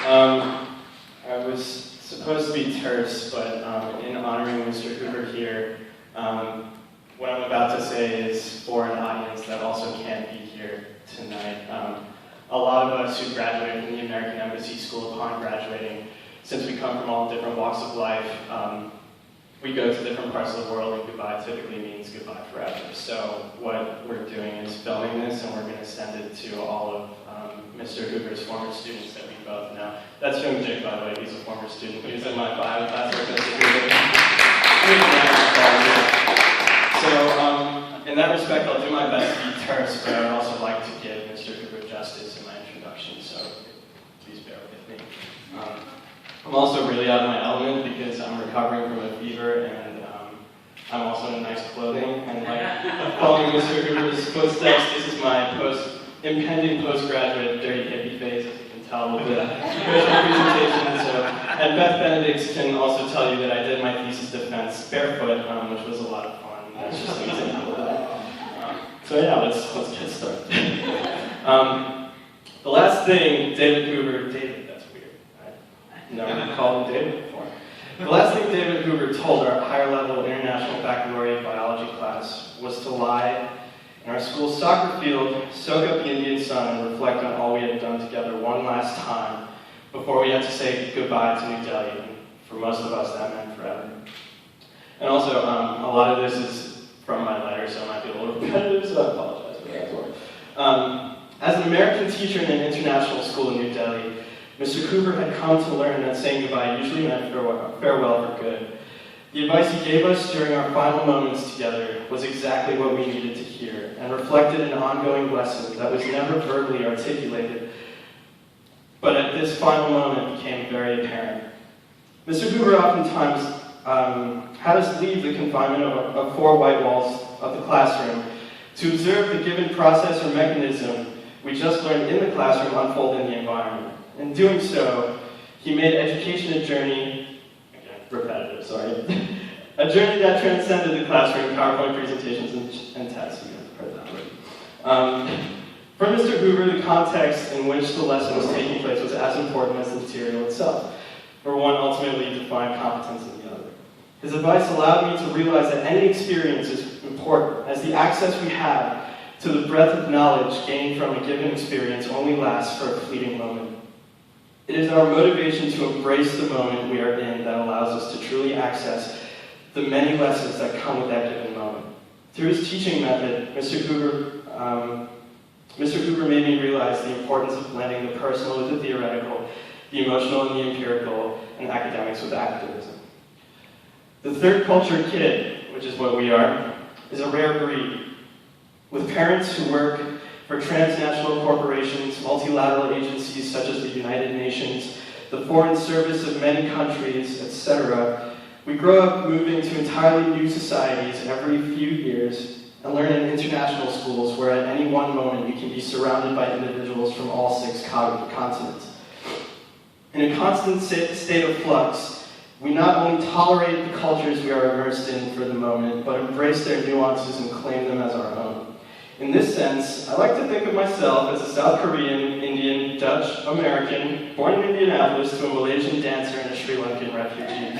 I was supposed to be terse, but in honoring Mr. Hoover here, what I'm about to say is for an audience that also can't be here tonight. A lot of us who graduated from the American Embassy School upon graduating, since we come from all different walks of life, we go to different parts of the world, and goodbye typically means goodbye forever. So what we're doing is filming this, and we're going to send it to all of Mr. Hoover's former students that we both know. That's young Jake, by the way. He's a former student. He was in my bio class with Mr. Hoover. So in that respect, I'll do my best to be terse, but I would also like to give Mr. Hoover justice in my introduction, so please bear with me. I'm also really out of my element because I'm recovering from a fever, and I'm also in nice clothing, and like following Mr. Hoover's footsteps, this is my impending postgraduate dirty hippie phase, as you can tell with the presentation. So, and Beth Benedicts can also tell you that I did my thesis defense barefoot, which was a lot of fun. That's just an example of that. So yeah, let's get started. The last thing David Hoover, that's weird. I've never called him David before. The last thing David Hoover told our higher level international baccalaureate biology class was to lie in our school's soccer field, soak up the Indian sun, and reflect on all we had done together one last time before we had to say goodbye to New Delhi. And for most of us, that meant forever. And also, a lot of this is from my letter, so it might be a little repetitive, so I apologize for that as well. As an American teacher in an international school in New Delhi, Mr. Hoover had come to learn that saying goodbye usually meant farewell for good. The advice he gave us during our final moments together was exactly what we needed to hear, and reflected an ongoing lesson that was never verbally articulated, but at this final moment became very apparent. Mr. Hoover oftentimes had us leave the confinement of four white walls of the classroom to observe the given process or mechanism we just learned in the classroom unfold in the environment. In doing so, he made education a journey, again, repetitive, sorry, a journey that transcended the classroom, PowerPoint presentations, and tests. You guys have heard that word. For Mr. Hoover, the context in which the lesson was taking place was as important as the material itself, for one ultimately defined competence in the other. His advice allowed me to realize that any experience is important, as the access we have to the breadth of knowledge gained from a given experience only lasts for a fleeting moment. It is our motivation to embrace the moment we are in that allows us to truly access the many lessons that come with that given moment. Through his teaching method, Mr. Hoover made me realize the importance of blending the personal with the theoretical, the emotional and the empirical, and academics with activism. The third culture kid, which is what we are, is a rare breed. With parents who work for transnational corporations, multilateral agencies such as the United Nations, the Foreign Service of many countries, etc., we grow up moving to entirely new societies every few years and learn in international schools where at any one moment we can be surrounded by individuals from all 6 continents. In a constant state of flux, we not only tolerate the cultures we are immersed in for the moment, but embrace their nuances and claim them as our own. In this sense, I like to think of myself as a South Korean, Indian, Dutch, American, born in Indianapolis to a Malaysian dancer and a Sri Lankan refugee.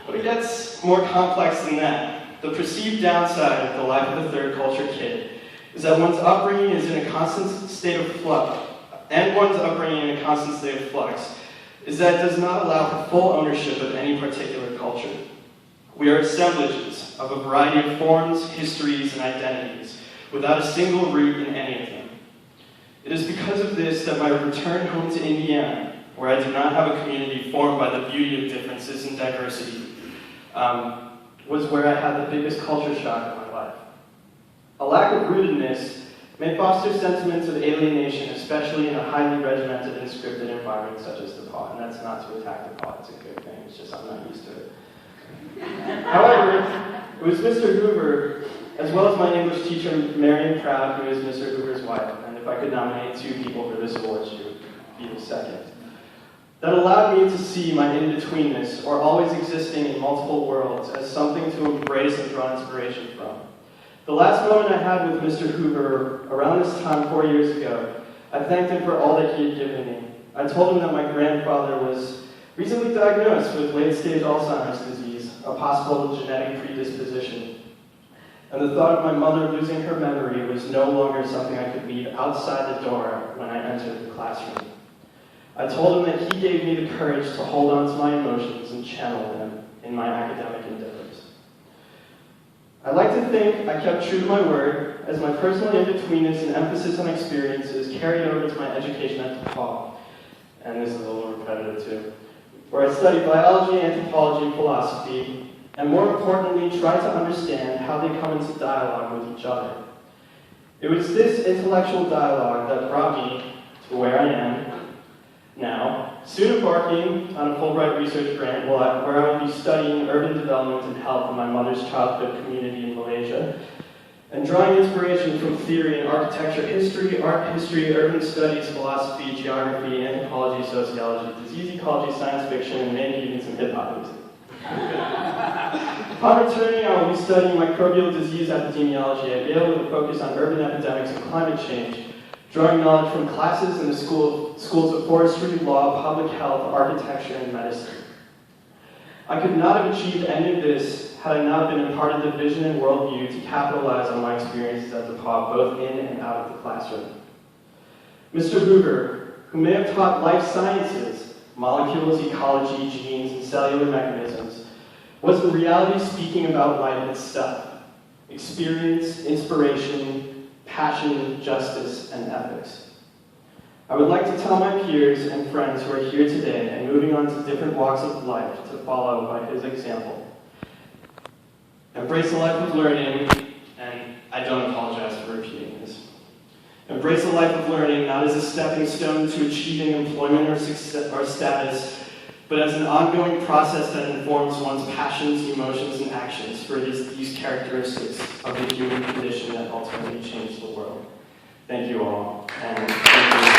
But it gets more complex than that. The perceived downside of the life of a third culture kid is that one's upbringing is in a constant state of flux, is that it does not allow for full ownership of any particular culture. We are assemblages of a variety of forms, histories, and identities, without a single root in any of them. It is because of this that my return home to Indiana, where I did not have a community formed by the beauty of differences and diversity, was where I had the biggest culture shock of my life. A lack of rootedness may foster sentiments of alienation, especially in a highly regimented and scripted environment such as the pod. And that's not to attack the pod, it's a good thing, it's just I'm not used to it. However, it was Mr. Hoover, as well as my English teacher, Marion Proud, who is Mr. Hoover's wife, and if I could nominate 2 people for this award, she would be the second, that allowed me to see my in-betweenness, or always existing in multiple worlds, as something to embrace and draw inspiration from. The last moment I had with Mr. Hoover, around this time 4 years ago, I thanked him for all that he had given me. I told him that my grandfather was recently diagnosed with late-stage Alzheimer's disease, a possible genetic predisposition. And the thought of my mother losing her memory was no longer something I could leave outside the door when I entered the classroom. I told him that he gave me the courage to hold on to my emotions and channel them in my academic endeavors. I like to think I kept true to my word, as my personal in-betweenness and emphasis on experiences carried over to my education at DePaul. And this is a little repetitive too, where I studied biology, anthropology, philosophy, and more importantly, tried to understand how they come into dialogue with each other. It was this intellectual dialogue that brought me to where I am now, soon embarking on a Fulbright research grant where I will be studying urban development and health in my mother's childhood community in Malaysia, and drawing inspiration from theory in architecture history, art history, urban studies, philosophy, geography, anthropology, sociology, disease ecology, science fiction, and maybe even some hip-hop music. Upon returning, I will be studying microbial disease epidemiology at Yale with a focus on urban epidemics and climate change, drawing knowledge from classes in the schools of forestry, law, public health, architecture, and medicine. I could not have achieved any of this had I not been a part of the vision and worldview to capitalize on my experiences at DePaul, both in and out of the classroom. Mr. Hoover, who may have taught life sciences, molecules, ecology, genes, and cellular mechanisms, was in reality speaking about life itself: experience, inspiration, passion, justice, and ethics. I would like to tell my peers and friends who are here today and moving on to different walks of life to follow by his example. Embrace a life of learning, and I don't apologize for repeating this. Embrace a life of learning not as a stepping stone to achieving employment or success or status, but as an ongoing process that informs one's passions, emotions, and actions, for it is these characteristics of the human condition that ultimately change the world. Thank you all, and thank you.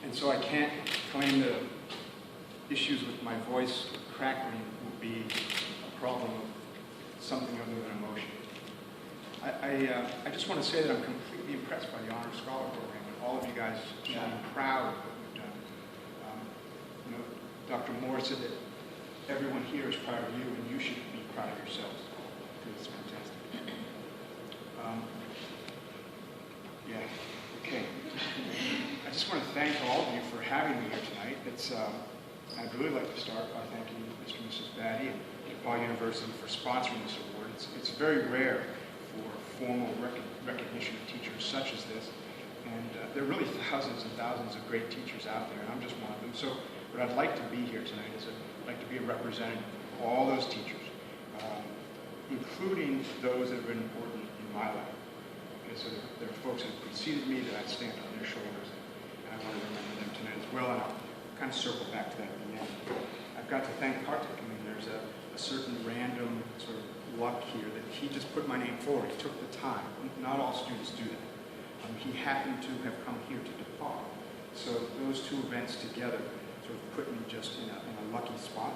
And so I can't claim the issues with my voice crackling will be a problem of something other than emotion. I just want to say that I'm completely impressed by the Honor Scholar Program and all of you guys should be proud of what we've done. Dr. Moore said that everyone here is proud of you and you should be proud of yourselves. It's fantastic. Okay. I just want to thank all of you for having me here tonight. I'd really like to start by thanking Mr. and Mrs. Batty and DePaul University for sponsoring this award. It's very rare for formal recognition of teachers such as this. And there are really thousands and thousands of great teachers out there, and I'm just one of them. So what I'd like to be here tonight is I'd like to be a representative of all those teachers, including those that have been important in my life. Okay, so there are folks that have preceded me that I stand on their shoulders, and I want to remember them tonight as well, and I'll kind of circle back to that at the end. I've got to thank Kartik. I mean, there's a certain random sort of luck here that he just put my name forward. He took the time. Not all students do that. He happened to have come here to DePaul. So those two events together sort of put me just in a lucky spot.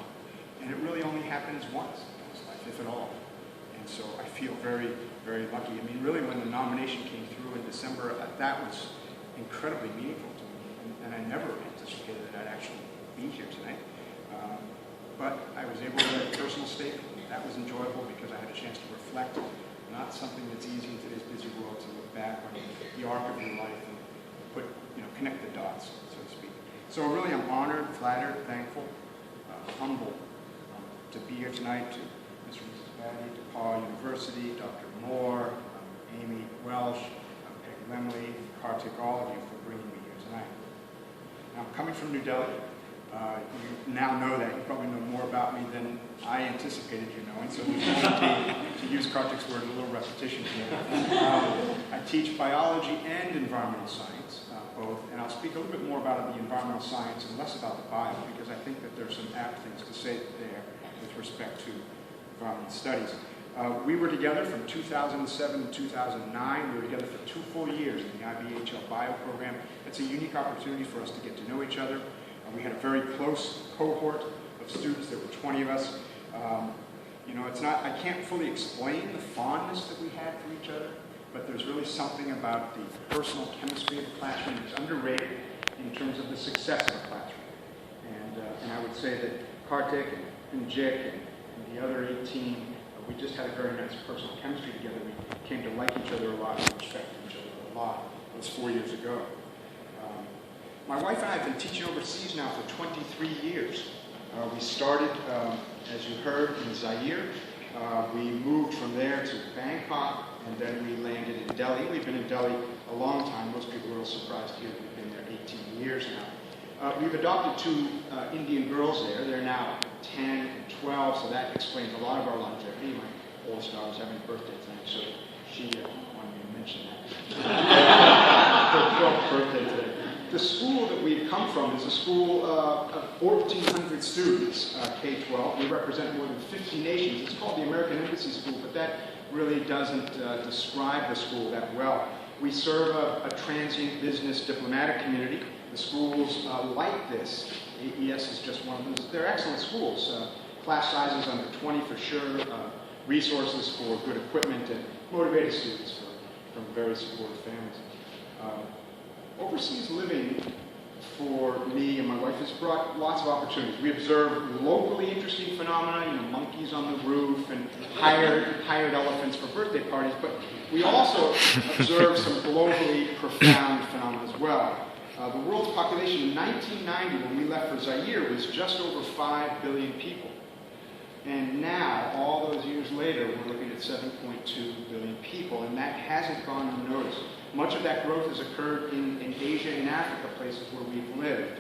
And it really only happens once in his life, if at all. And so I feel very, very lucky. I mean, really, when the nomination came through in December, that was incredibly meaningful to me. And I never anticipated that I'd actually be here tonight. But I was able to make a personal statement. That was enjoyable because I had a chance to reflect. Not something that's easy in today's busy world to look back on the arc of your life and connect the dots, so to speak. So really, I'm honored, flattered, thankful, humbled to be here tonight, to Mr. and Mrs. Batty, DePaul University, Dr. Moore, Amy Welsh, Peg Lemley, Kartik, all of you for bringing me here tonight. Now, I'm coming from New Delhi. You now know that. You probably know more about me than I anticipated you knowing, so there's to use Kartik's word, a little repetition here. I teach biology and environmental science, both, and I'll speak a little bit more about the environmental science and less about the bio, because I think that there's some apt things to say there with respect to environmental studies. We were together from 2007 to 2009. We were together for 2 full years in the IBHL bio program. It's a unique opportunity for us to get to know each other. We had a very close cohort of students. There were 20 of us. I can't fully explain the fondness that we had for each other, but there's really something about the personal chemistry of the classroom that's underrated in terms of the success of a classroom. And I would say that Kartik and Jik and the other 18, we just had a very nice personal chemistry together. We came to like each other a lot and respect each other a lot. It was 4 years ago. My wife and I have been teaching overseas now for 23 years. We started, as you heard, in Zaire. We moved from there to Bangkok, and then we landed in Delhi. We've been in Delhi a long time. Most people are a little surprised here. We've been there 18 years now. We've adopted 2 Indian girls there. They're now 10 and 12, so that explains a lot of our longevity. My oldest daughter's having a birthday tonight, so she wanted me to mention that. Her 12th birthday today. The school that we've come from is a school of 1,400 students, K-12. We represent more than 50 nations. It's called the American Embassy School, but that really doesn't describe the school that well. We serve a transient business diplomatic community. The schools like this. AES is just one of them. They're excellent schools. Class sizes under 20 for sure. Resources for good equipment and motivated students from very supportive families. Overseas living for me and my wife has brought lots of opportunities. We observe locally interesting phenomena, monkeys on the roof and hired elephants for birthday parties, but we also observe some globally profound phenomena as well. The world's population in 1990, when we left for Zaire, was just over 5 billion people. And now, all those years later, we're looking at 7.2 billion people, and that hasn't gone unnoticed. Much of that growth has occurred in Asia and Africa, places where we've lived.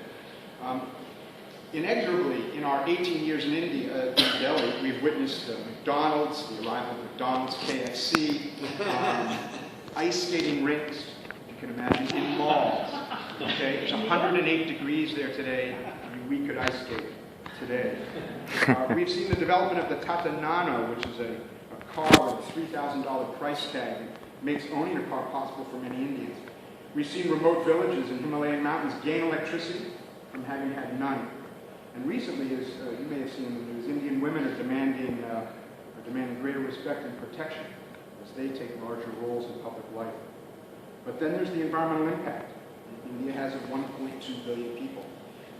Inexorably, in our 18 years in India, in Delhi, we've witnessed McDonald's, the arrival of McDonald's, KFC, ice skating rinks, if you can imagine, in malls. Okay, it's 108 degrees there today. We could ice skate today. We've seen the development of the Tata Nano, which is a car with a $3,000 price tag that makes owning a car possible for many Indians. We've seen remote villages in Himalayan mountains gain electricity from having had none. And recently, as you may have seen in the news, Indian women are demanding greater respect and protection as they take larger roles in public life. But then there's the environmental impact. India has 1.2 billion people.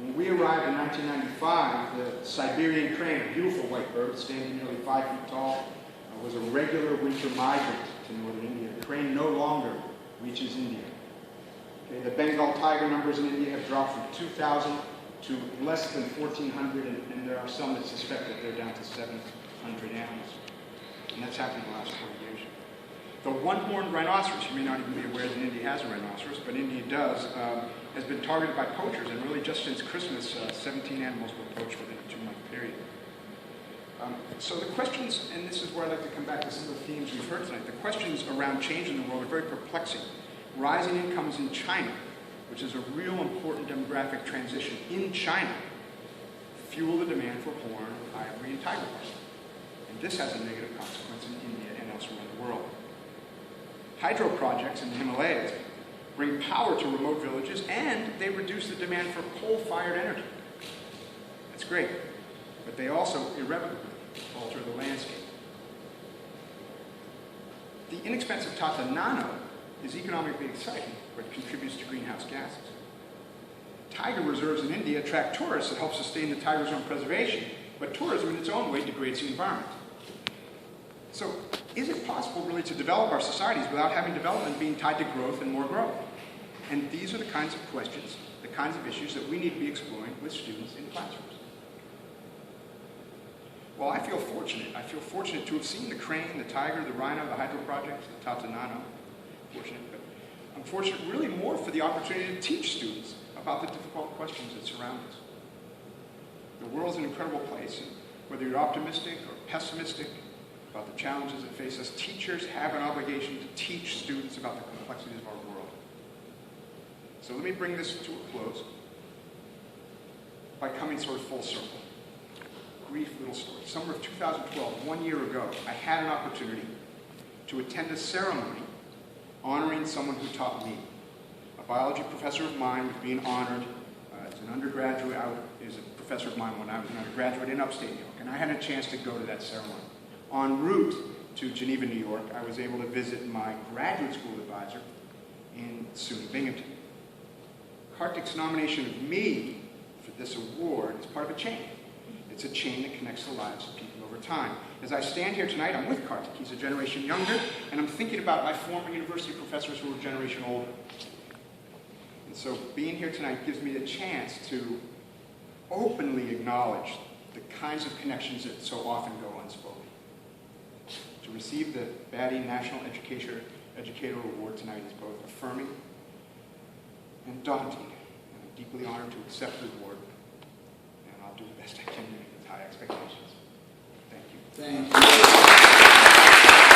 When we arrived in 1995, the Siberian crane, a beautiful white bird standing nearly 5 feet tall, was a regular winter migrant to northern India. The crane no longer reaches India. Okay, the Bengal tiger numbers in India have dropped from 2,000 to less than 1,400, and there are some that suspect that they're down to 700 animals. And that's happened in the last 40 years. The one-horned rhinoceros, you may not even be aware that India has a rhinoceros, but India does, has been targeted by poachers, and really just since Christmas, 17 animals were poached within a 2-month period. So the questions, and this is where I'd like to come back to some of the themes we've heard tonight, the questions around change in the world are very perplexing. Rising incomes in China, which is a real important demographic transition in China, fuel the demand for horn, ivory, and tiger bark. And this has a negative consequence in India and elsewhere in the world. Hydro projects in the Himalayas bring power to remote villages, and they reduce the demand for coal-fired energy. That's great, but they also irrevocably alter the landscape. The inexpensive Tata Nano is economically exciting, but it contributes to greenhouse gases. Tiger reserves in India attract tourists that help sustain the tiger zone preservation, but tourism in its own way degrades the environment. So, is it possible really to develop our societies without having development being tied to growth and more growth? And these are the kinds of questions, the kinds of issues that we need to be exploring with students in classrooms. Well, I feel fortunate. I feel fortunate to have seen the crane, the tiger, the rhino, the hydro projects, the Tata Nano. Fortunate, but I'm fortunate really more for the opportunity to teach students about the difficult questions that surround us. The world's an incredible place, and whether you're optimistic or pessimistic about the challenges that face us, teachers have an obligation to teach students about the complexities of our world. So let me bring this to a close by coming sort of full circle. Brief little story. Summer of 2012, 1 year ago, I had an opportunity to attend a ceremony honoring someone who taught me. A biology professor of mine was being honored as an undergraduate. I was a professor of mine when I was an undergraduate in upstate New York, and I had a chance to go to that ceremony. En route to Geneva, New York, I was able to visit my graduate school advisor in SUNY Binghamton. Kartik's nomination of me for this award is part of a chain. It's a chain that connects the lives of people over time. As I stand here tonight, I'm with Kartik. He's a generation younger, and I'm thinking about my former university professors who are a generation older. And so being here tonight gives me the chance to openly acknowledge the kinds of connections that so often go unspoken. To receive the Batty National Educator Award tonight is both affirming and daunting. And I'm deeply honored to accept the award, and I'll do the best I can to meet with high expectations. Thank you. Thank you.